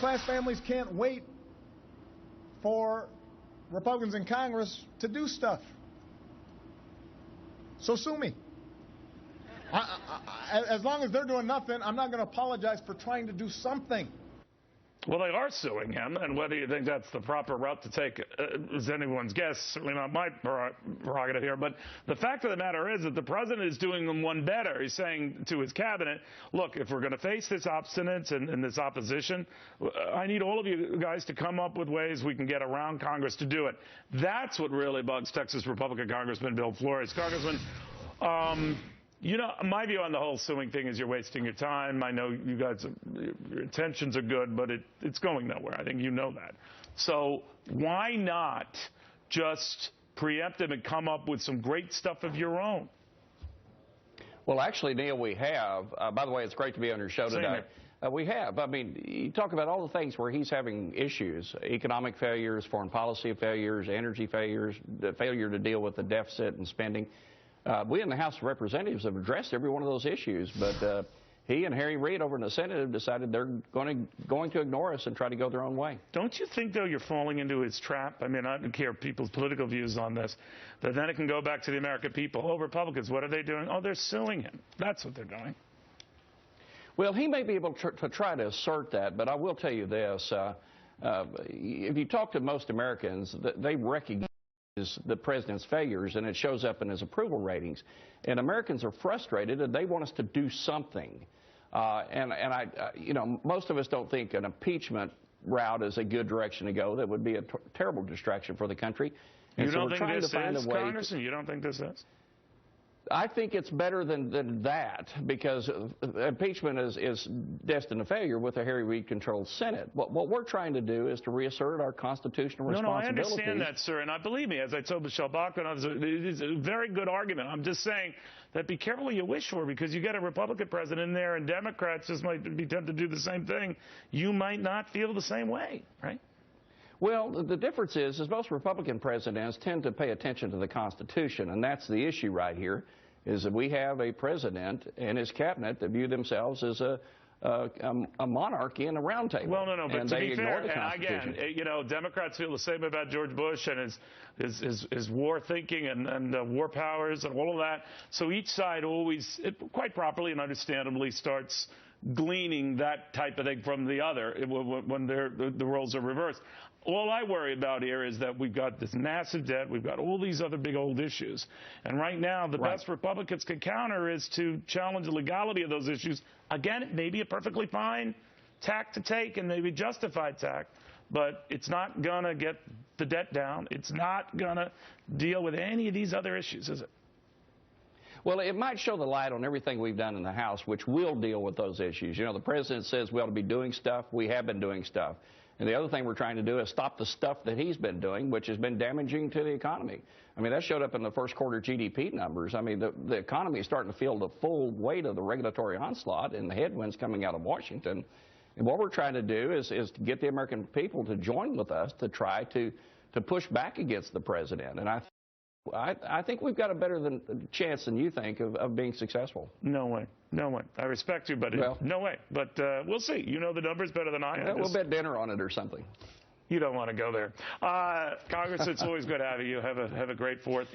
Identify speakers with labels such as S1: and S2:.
S1: middle-class families can't wait for Republicans in Congress to do stuff. So sue me. As long as they're doing nothing, I'm not going to apologize for trying to do something.
S2: Well, they are suing him, and whether you think that's the proper route to take is anyone's guess. Certainly not my prerogative here. But the fact of the matter is that the president is doing them one better. He's saying to his cabinet, look, if we're going to face this obstinance and this opposition, I need all of you guys to come up with ways we can get around Congress to do it. That's what really bugs Texas Republican Congressman Bill Flores. Congressman, you know, my view on the whole suing thing is you're wasting your time. I know you guys, your intentions are good, but it's going nowhere. I think you know that. So why not just preempt them and come up with some great stuff of your own?
S3: Well, actually, Neil, we have. By the way, it's great to be on your show today. We have. I mean, you talk about all the things where he's having issues: economic failures, foreign policy failures, energy failures, the failure to deal with the deficit and spending. We in the House of Representatives have addressed every one of those issues, but he and Harry Reid over in the Senate have decided they're going to ignore us and try to go their own way. Don't you think, though, you're falling into his trap? I mean, I don't care people's political views on this, but then it can go back to the American people. Oh, Republicans, what are they doing? Oh, they're suing him. That's what they're doing. Well, he may be able to try to assert that, but I will tell you this. If you talk to most Americans, they recognize the president's failures, and it shows up in his approval ratings. And Americans are frustrated, and they want us to do something. You know, most of us don't think an impeachment route is a good direction to go. That would be a terrible distraction for the country. And
S2: you don't think this is, Congressman? You don't think this is?
S3: I think it's better than that, because impeachment is destined to failure with a Harry Reid-controlled Senate. What we're trying to do is to reassert our constitutional responsibilities.
S2: No, I understand that, sir, and believe me, as I told Michelle Bachmann, it's a very good argument. I'm just saying that be careful what you wish for, because you get a Republican president in there, and Democrats just might be tempted to do the same thing. You might not feel the same way, right?
S3: Well, the difference is most Republican presidents tend to pay attention to the Constitution, and that's the issue right here, is that we have a president and his cabinet that view themselves as a monarchy in a round table.
S2: Well, no, but to be fair, again, you know, Democrats feel the same about George Bush and his war thinking and war powers and all of that. So each side always, quite properly and understandably, starts gleaning that type of thing from the other when the roles are reversed. All I worry about here is that we've got this massive debt, we've got all these other big old issues, and right now the best Republicans can counter is to challenge the legality of those issues. Again, it may be a perfectly fine tack to take and maybe justified tack, but it's not going to get the debt down. It's not going to deal with any of these other issues, is it?
S3: Well, it might show the light on everything we've done in the House, which will deal with those issues. You know, the president says we ought to be doing stuff. We have been doing stuff. And the other thing we're trying to do is stop the stuff that he's been doing, which has been damaging to the economy. I mean, that showed up in the first quarter GDP numbers. I mean, the economy is starting to feel the full weight of the regulatory onslaught and the headwinds coming out of Washington. And what we're trying to do is to get the American people to join with us to try to push back against the president. And I think we've got a better chance than you think of being successful.
S2: No way. No way. I respect you, but no way. But we'll see. You know the numbers better than I.
S3: We'll bet dinner on it or something.
S2: You don't want to go there. Congress, it's always good having you. Have a great 4th.